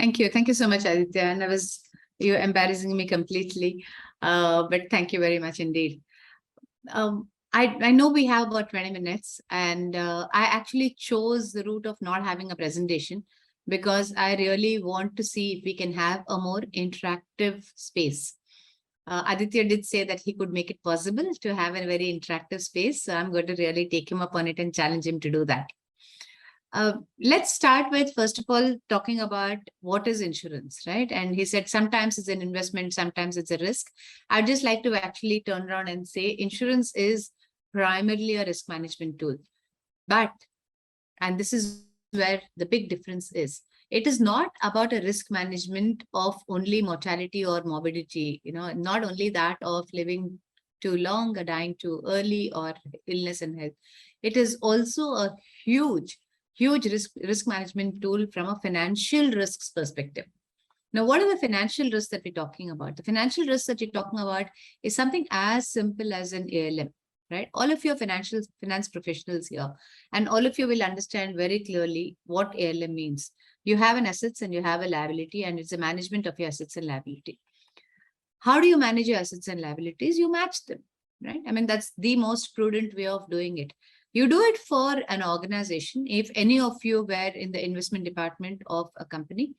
Thank you. Thank you so much, Aditya. And you're embarrassing me completely. But thank you very much indeed. I know we have about 20 minutes, and I actually chose the route of not having a presentation because I really want to see if we can have a more interactive space. Aditya did say that he could make it possible to have a very interactive space. So I'm going to really take him up on it and challenge him to do that. Let's start with, first of all, talking about what is insurance, right? And he said sometimes it's an investment, sometimes it's a risk. I'd just like to actually turn around and say insurance is primarily a risk management tool. But, and this is where the big difference is, it is not about a risk management of only mortality or morbidity, not only that of living too long or dying too early or illness and health. It is also a huge risk management tool from a financial risks perspective. Now, what are the financial risks that we're talking about? The financial risks that you're talking about is something as simple as an ALM, right? All of your finance professionals here, and all of you will understand very clearly what ALM means. You have an assets and you have a liability, and it's a management of your assets and liability. How do you manage your assets and liabilities? You match them, right? I mean, that's the most prudent way of doing it. You do it for an organization. If any of you were in the investment department of a company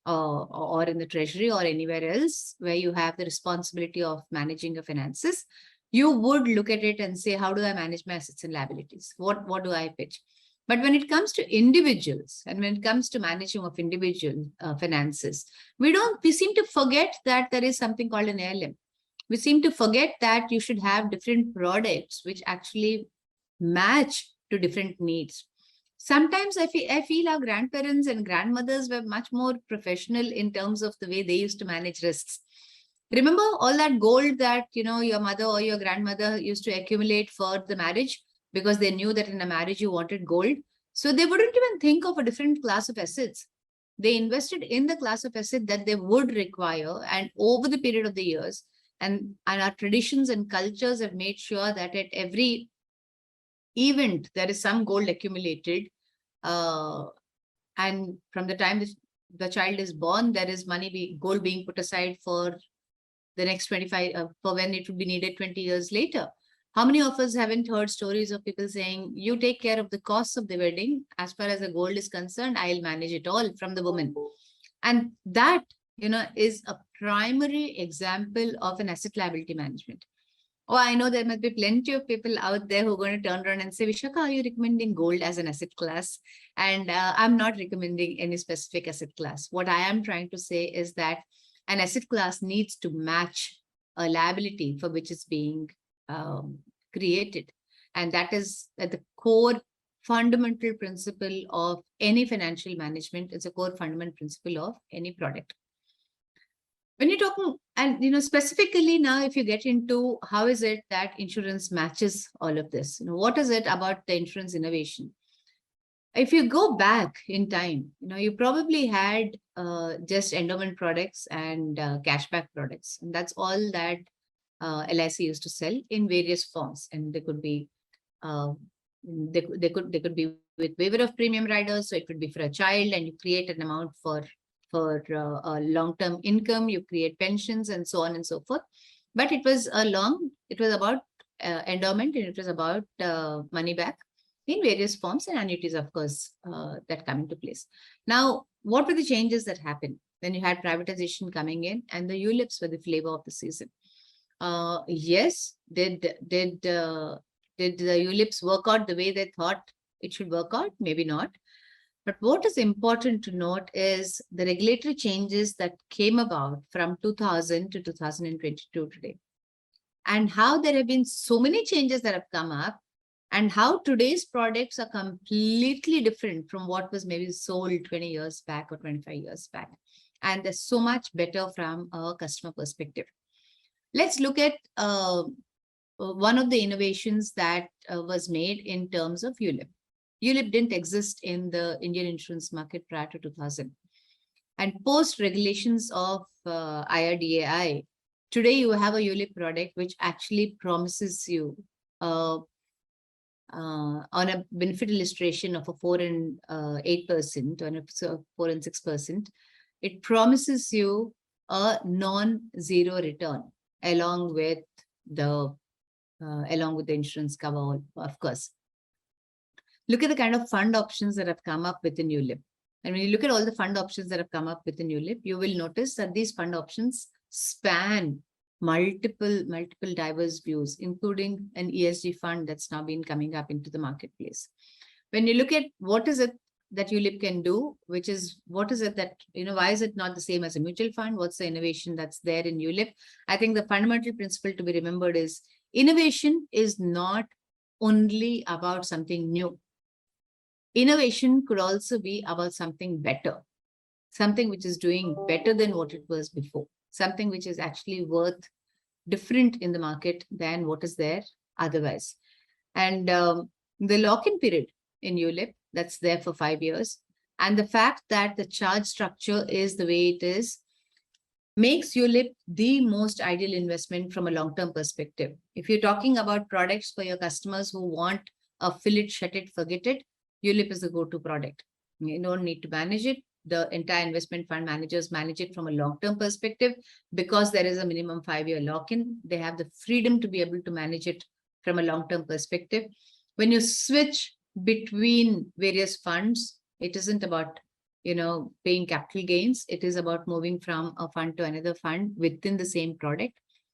or in the treasury or anywhere else where you have the responsibility of managing your finances, you would look at it and say, how do I manage my assets and liabilities? What do I pitch? But when it comes to individuals and when it comes to managing of individual finances, we seem to forget that there is something called an ALM. We seem to forget that you should have different products which actually match to different needs. Sometimes I feel our grandparents and grandmothers were much more professional in terms of the way they used to manage risks. Remember all that gold that your mother or your grandmother used to accumulate for the marriage, because they knew that in a marriage you wanted gold. So they wouldn't even think of a different class of assets. They invested in the class of asset that they would require, and over the period of the years, and our traditions and cultures have made sure that at every event there is some gold accumulated, and from the time the child is born, there is gold being put aside for the next 25 for when it would be needed 20 years later. How many of us haven't heard stories of people saying, you take care of the costs of the wedding, as far as the gold is concerned, I'll manage it all, from the woman? And that is a primary example of an asset liability management. Oh, I know there must be plenty of people out there who are going to turn around and say, Vishakha, are you recommending gold as an asset class? And I'm not recommending any specific asset class. What I am trying to say is that an asset class needs to match a liability for which it's being created. And that is at the core fundamental principle of any financial management. It's a core fundamental principle of any product. When you're talking, and specifically now, if you get into how is it that insurance matches all of this, what is it about the insurance innovation? If you go back in time, you probably had just endowment products and cashback products, and that's all that LIC used to sell in various forms. And they could be they could be with waiver of premium riders, so it could be for a child, and you create an amount for a long-term income, you create pensions and so on and so forth. But it was about endowment, and it was about money back in various forms, and annuities, of course, that come into place. Now, what were the changes that happened? Then you had privatization coming in, and the ULIPs were the flavor of the season. Yes, did the ULIPs work out the way they thought it should work out? Maybe not. But what is important to note is the regulatory changes that came about from 2000 to 2022 today, and how there have been so many changes that have come up, and how today's products are completely different from what was maybe sold 20 years back or 25 years back. And they're so much better from a customer perspective. Let's look at one of the innovations that was made in terms of ULIP. ULIP didn't exist in the Indian insurance market prior to 2000. And post regulations of IRDAI, today you have a ULIP product which actually promises you on a benefit illustration of a 4 and 8%, or 4 and 6%. it promises you a non-zero return along with the insurance cover, of course. Look at the kind of fund options that have come up within ULIP. And when you look at all the fund options that have come up within ULIP, you will notice that these fund options span multiple diverse views, including an ESG fund that's now been coming up into the marketplace. When you look at what is it that ULIP can do, which is what is it that, why is it not the same as a mutual fund? What's the innovation that's there in ULIP? I think the fundamental principle to be remembered is innovation is not only about something new. Innovation could also be about something better, something which is doing better than what it was before, something which is actually worth different in the market than what is there otherwise. And the lock-in period in ULIP, that's there for 5 years. And the fact that the charge structure is the way it is, makes ULIP the most ideal investment from a long-term perspective. If you're talking about products for your customers who want a fill it, shut it, forget it, ULIP is the go-to product. You don't need to manage it. The entire investment fund managers manage it from a long-term perspective because there is a minimum 5-year lock-in. They have the freedom to be able to manage it from a long-term perspective. When you switch between various funds, it isn't about, paying capital gains. It is about moving from a fund to another fund within the same product.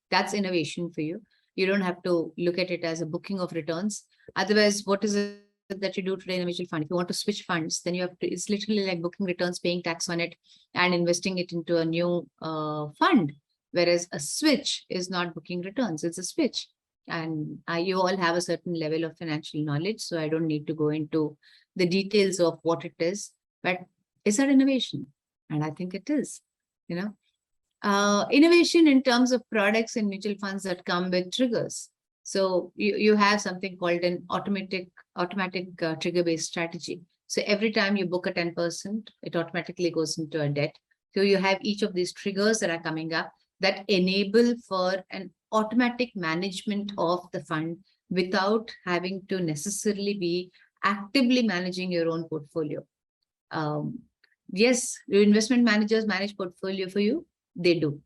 That's innovation for you. You don't have to look at it as a booking of returns. Otherwise, what is it that you do today in a mutual fund? If you want to switch funds, then you have to, it's literally like booking returns, paying tax on it, and investing it into a new fund. Whereas a switch is not booking returns, it's a switch. And you all have a certain level of financial knowledge, so I don't need to go into the details of what it is, but it's an innovation. And I think it is, innovation in terms of products and mutual funds that come with triggers. So you have something called an automatic trigger-based strategy. So every time you book a 10%, it automatically goes into a debt. So you have each of these triggers that are coming up that enable for an automatic management of the fund without having to necessarily be actively managing your own portfolio. Yes, your investment managers manage portfolio for you. They do.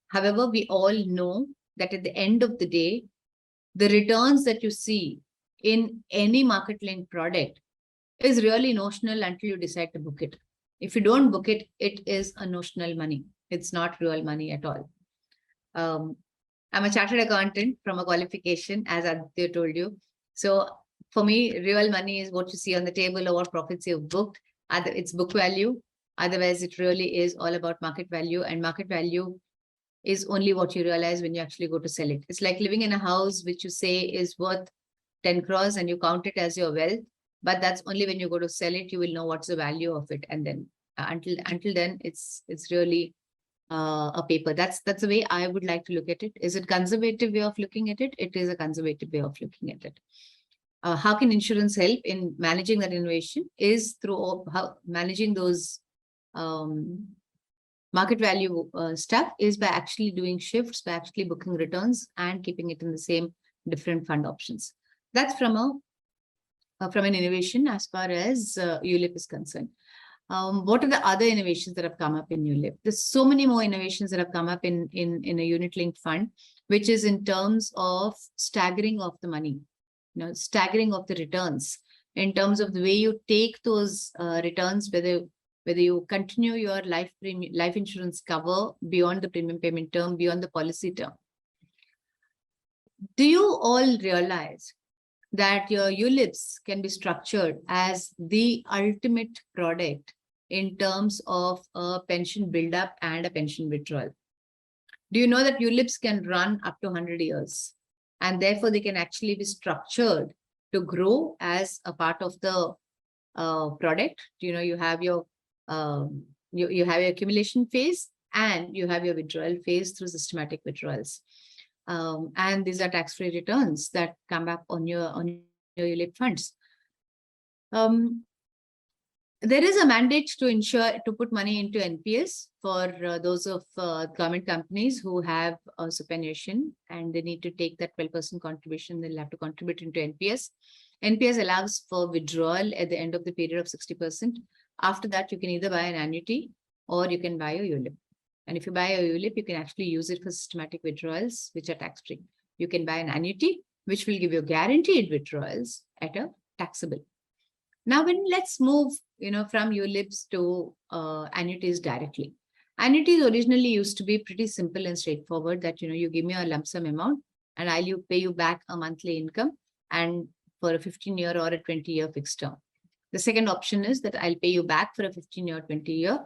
However, we all know that at the end of the day, the returns that you see in any market-linked product is really notional until you decide to book it. If you don't book it, it is a notional money. It's not real money at all. I'm a chartered accountant from a qualification, as Aditya told you. So for me, real money is what you see on the table or what profits you've booked. It's book value. Otherwise, it really is all about market value, and market value is only what you realize when you actually go to sell it. It's like living in a house which you say is worth 10 crores and you count it as your wealth, but that's only when you go to sell it, you will know what's the value of it. And then until then, it's really a paper. That's the way I would like to look at it. Is it conservative way of looking at it? It is a conservative way of looking at it. How can insurance help in managing that innovation? Is through managing those market value stuff is by actually doing shifts, by actually booking returns and keeping it in the same different fund options. That's from an innovation as far as ULIP is concerned. What are the other innovations that have come up in ULIP? There's so many more innovations that have come up in a unit-linked fund, which is in terms of staggering of the money, staggering of the returns, in terms of the way you take those returns, whether you continue your life insurance cover beyond the premium payment term, beyond the policy term. Do you all realize that your ULIPs can be structured as the ultimate product in terms of a pension buildup and a pension withdrawal? Do you know that ULIPs can run up to 100 years, and therefore they can actually be structured to grow as a part of the product? You have your you have your accumulation phase and you have your withdrawal phase through systematic withdrawals. And these are tax-free returns that come up on your ULIP funds. There is a mandate to put money into NPS for those of government companies who have a superannuation, and they need to take that 12% contribution. They'll have to contribute into NPS. NPS allows for withdrawal at the end of the period of 60%. After that, you can either buy an annuity or you can buy a ULIP. And if you buy a ULIP, you can actually use it for systematic withdrawals, which are tax-free. You can buy an annuity, which will give you guaranteed withdrawals at a taxable. Now, let's move, from ULIPs to annuities directly. Annuities originally used to be pretty simple and straightforward, that, you give me a lump sum amount and I'll pay you back a monthly income, and for a 15-year or a 20-year fixed term. The second option is that I'll pay you back for a 15-year, 20-year,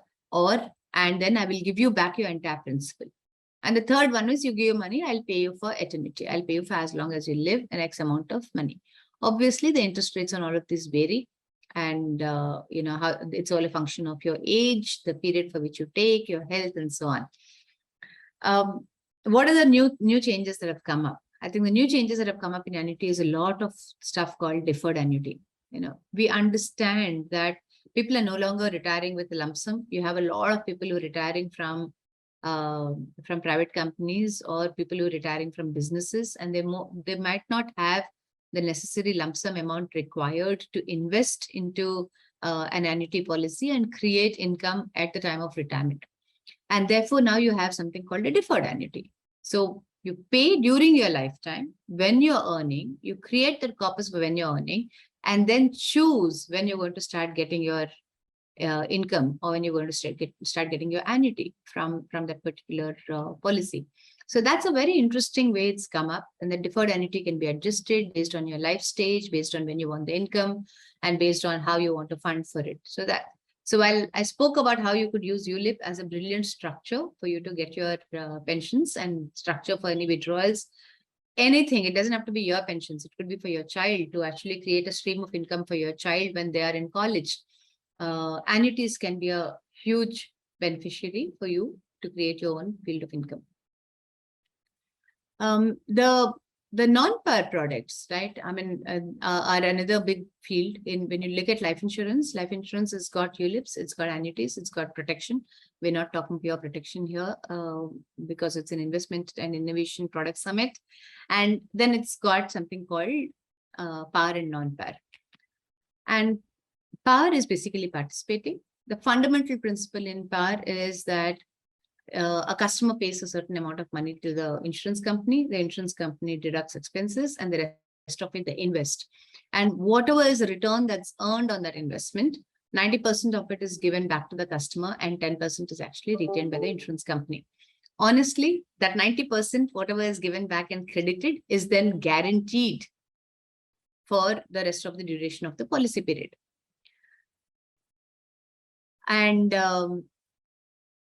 and then I will give you back your entire principal. And the third one is you give your money, I'll pay you for eternity. I'll pay you for as long as you live, an X amount of money. Obviously, the interest rates on all of these vary. And, how it's all a function of your age, the period for which you take, your health, and so on. What are the new changes that have come up? I think the new changes that have come up in annuity is a lot of stuff called deferred annuity. We understand that people are no longer retiring with a lump sum. You have a lot of people who are retiring from private companies, or people who are retiring from businesses, and they might not have the necessary lump sum amount required to invest into an annuity policy and create income at the time of retirement. And therefore, now you have something called a deferred annuity. So you pay during your lifetime when you're earning, you create the corpus for when you're earning, and then choose when you're going to start getting your income, or when you're going to start getting your annuity from that particular policy. So that's a very interesting way it's come up. And the deferred annuity can be adjusted based on your life stage, based on when you want the income, and based on how you want to fund for it. So while I spoke about how you could use ULIP as a brilliant structure for you to get your pensions and structure for any withdrawals, anything, it doesn't have to be your pensions. It could be for your child, to actually create a stream of income for your child when they are in college. Annuities can be a huge beneficiary for you to create your own field of income. The non-par products, right? I mean, are another big field. When you look at life insurance has got ULIPs, it's got annuities, it's got protection. We're not talking pure protection here because it's an investment and innovation product summit. And then it's got something called par and non-par. And par is basically participating. The fundamental principle in par is that a customer pays a certain amount of money to the insurance company. The insurance company deducts expenses, and the rest of it they invest. And whatever is the return that's earned on that investment, 90% of it is given back to the customer, and 10% is actually retained by the insurance company. Honestly, that 90%, whatever is given back and credited, is then guaranteed for the rest of the duration of the policy period. And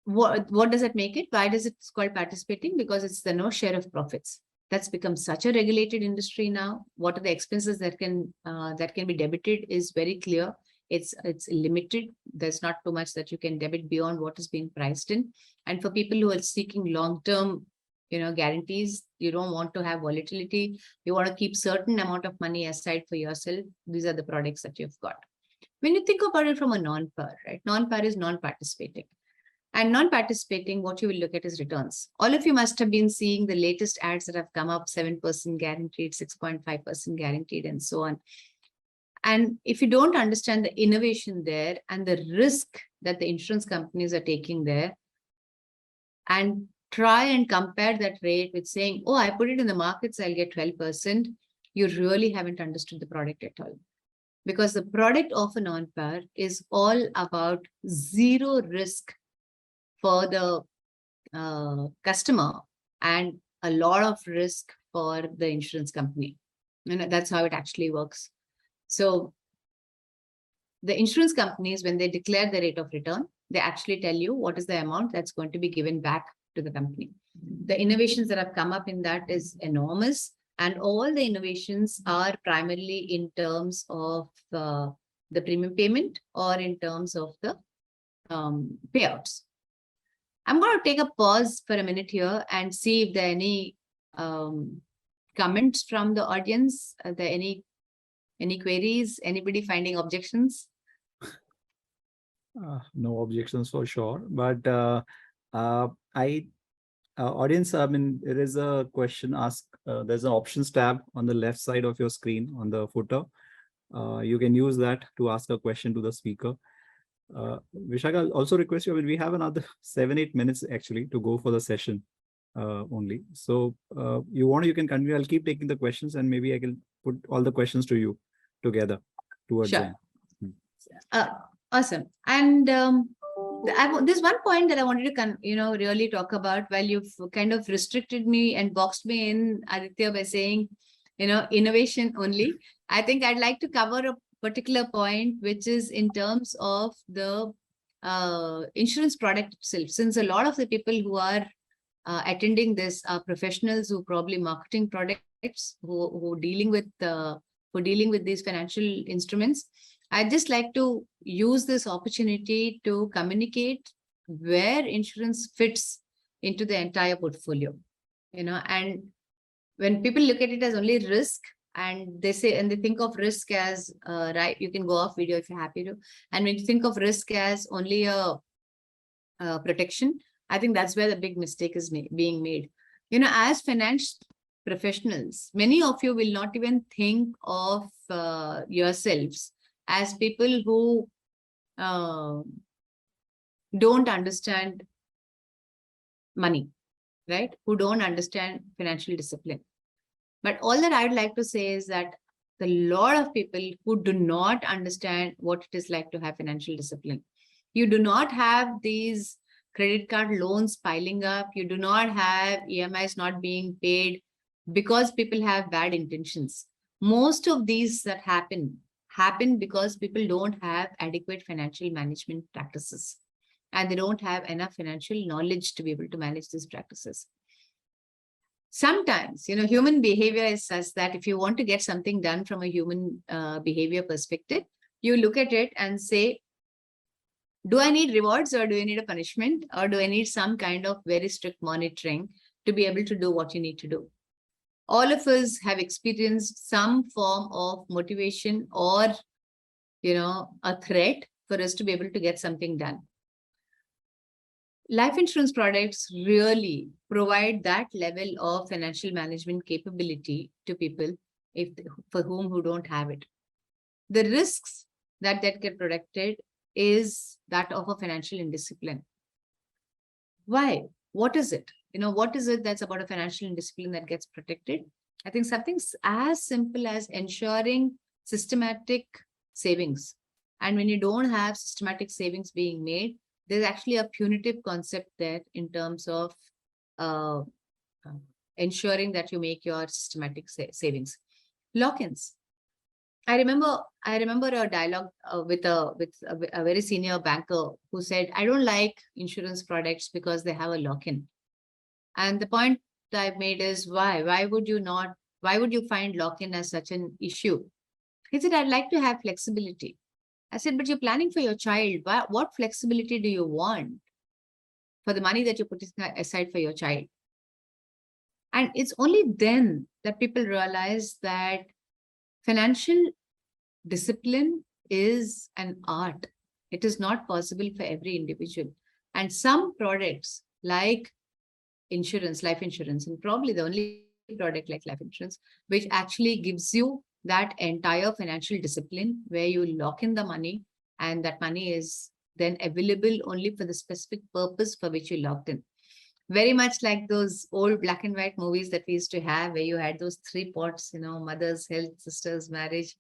what does it make it? Why does it called participating? Because it's the no share of profits. That's become such a regulated industry now. What are the expenses that can be debited is very clear. It's limited. There's not too much that you can debit beyond what is being priced in. And for people who are seeking long-term, guarantees, you don't want to have volatility. You want to keep certain amount of money aside for yourself. These are the products that you've got. When you think about it from a non-par, right? Non-par is non-participating. And non-participating, what you will look at is returns. All of you must have been seeing the latest ads that have come up, 7% guaranteed, 6.5% guaranteed, and so on. And if you don't understand the innovation there and the risk that the insurance companies are taking there, and try and compare that rate with saying, oh, I put it in the markets, I'll get 12%, you really haven't understood the product at all. Because the product of a non-par is all about zero risk for the customer and a lot of risk for the insurance company. That's how it actually works. So the insurance companies, when they declare the rate of return, they actually tell you what is the amount that's going to be given back to the company. The innovations that have come up in that is enormous. And all the innovations are primarily in terms of the premium payment or in terms of the payouts. I'm going to take a pause for a minute here and see if there are any comments from the audience. Are there any queries? Anybody finding objections? No objections for sure. But audience, I mean, there is a question asked. There's an options tab on the left side of your screen on the footer. You can use that to ask a question to the speaker. Vishakha, I'll also request you, I mean, we have another 7-8 minutes actually to go for the session only. So you can continue. I'll keep taking the questions and maybe I can put all the questions to you together towards the Sure. end. Awesome. And there's one point that I wanted to really talk about. While you've kind of restricted me and boxed me in, Aditya, by saying, innovation only, I think I'd like to cover a particular point, which is in terms of the insurance product itself. Since a lot of the people who are attending this are professionals who probably marketing products, who dealing with these financial instruments, I'd just like to use this opportunity to communicate where insurance fits into the entire portfolio. And when people look at it as only risk, and they think of risk as right, you can go off video if you're happy to. And when you think of risk as only a protection, I think that's where the big mistake is being made. As finance professionals, many of you will not even think of yourselves as people who don't understand money, right? Who don't understand financial discipline. But all that I would like to say is that a lot of people who do not understand what it is like to have financial discipline. You do not have these credit card loans piling up. You do not have EMIs not being paid because people have bad intentions. Most of these that happen because people don't have adequate financial management practices, and they don't have enough financial knowledge to be able to manage these practices. Sometimes, human behavior is such that if you want to get something done from a human behavior perspective, you look at it and say, do I need rewards, or do I need a punishment, or do I need some kind of very strict monitoring to be able to do what you need to do? All of us have experienced some form of motivation or, a threat for us to be able to get something done. Life insurance products really provide that level of financial management capability to people for who don't have it. The risks that get protected is that of a financial indiscipline. Why? What is it? What is it that's about a financial indiscipline that gets protected? I think something as simple as ensuring systematic savings. And when you don't have systematic savings being made, there's actually a punitive concept there in terms of ensuring that you make your systematic savings. Lock-ins. I remember a dialogue with a very senior banker who said, I don't like insurance products because they have a lock-in. And the point that I've made is, why would you find lock-in as such an issue? He said, I'd like to have flexibility. I said, but you're planning for your child. What flexibility do you want for the money that you're putting aside for your child? And it's only then that people realize that financial discipline is an art. It is not possible for every individual. And some products like insurance, life insurance, and probably the only product like life insurance, which actually gives you that entire financial discipline where you lock in the money, and that money is then available only for the specific purpose for which you locked in. Very much like those old black and white movies that we used to have, where you had those 3 pots, mother's health, sister's marriage,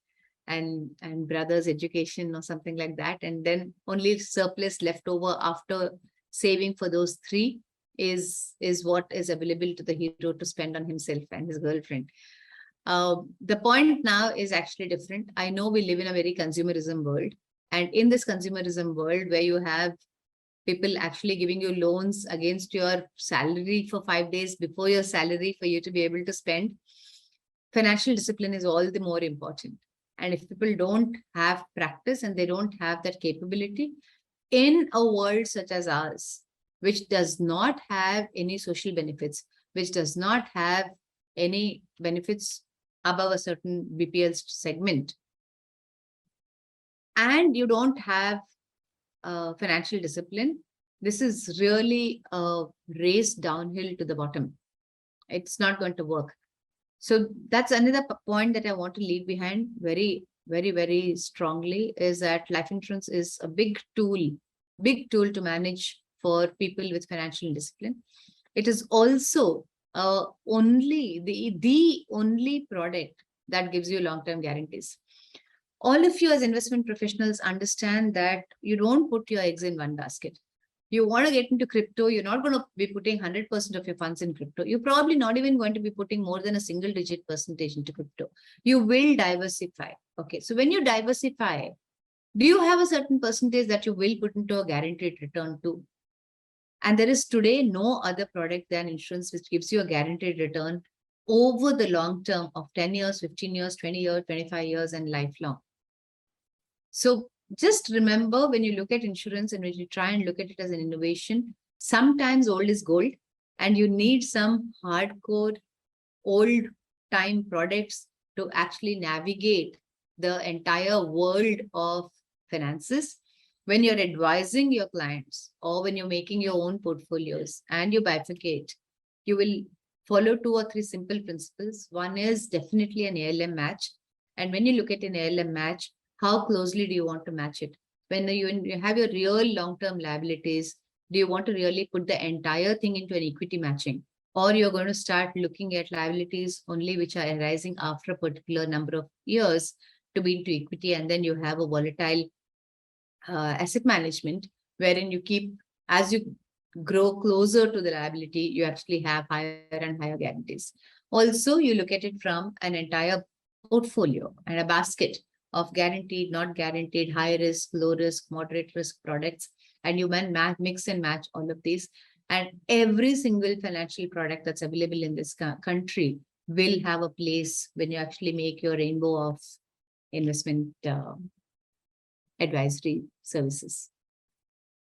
and brother's education or something like that. And then only surplus left over after saving for those 3 is what is available to the hero to spend on himself and his girlfriend. The point now is actually different. I know we live in a very consumerism world. And in this consumerism world, where you have people actually giving you loans against your salary for 5 days before your salary for you to be able to spend, financial discipline is all the more important. And if people don't have practice and they don't have that capability in a world such as ours, which does not have any social benefits, which does not have any benefits above a certain BPL segment, and you don't have financial discipline, this is really a race downhill to the bottom. It's not going to work. So that's another point that I want to leave behind very very, very strongly is that life insurance is a big tool to manage for people with financial discipline. It is also only the only product that gives you long-term guarantees. All of you as investment professionals understand that you don't put your eggs in one basket. You want to get into crypto, you're not going to be putting 100% of your funds in crypto. You're probably not even going to be putting more than a single digit percentage into crypto. You will diversify. Okay. So when you diversify, do you have a certain percentage that you will put into a guaranteed return too? And there is today no other product than insurance which gives you a guaranteed return over the long term of 10 years, 15 years, 20 years, 25 years, and lifelong. So just remember, when you look at insurance and when you try and look at it as an innovation, sometimes old is gold and you need some hardcore old time products to actually navigate the entire world of finances. When you're advising your clients or when you're making your own portfolios and you bifurcate, you will follow 2 or 3 simple principles. One is definitely an ALM match. And when you look at an ALM match, how closely do you want to match it? When you have your real long-term liabilities, do you want to really put the entire thing into an equity matching? Or you're going to start looking at liabilities only which are arising after a particular number of years to be into equity, and then you have a volatile asset management wherein you keep, as you grow closer to the liability, you actually have higher and higher guarantees. Also, you look at it from an entire portfolio and a basket of guaranteed, not guaranteed, high risk, low risk, moderate risk products, and you mix and match all of these. And every single financial product that's available in this country will have a place when you actually make your rainbow of investment advisory services.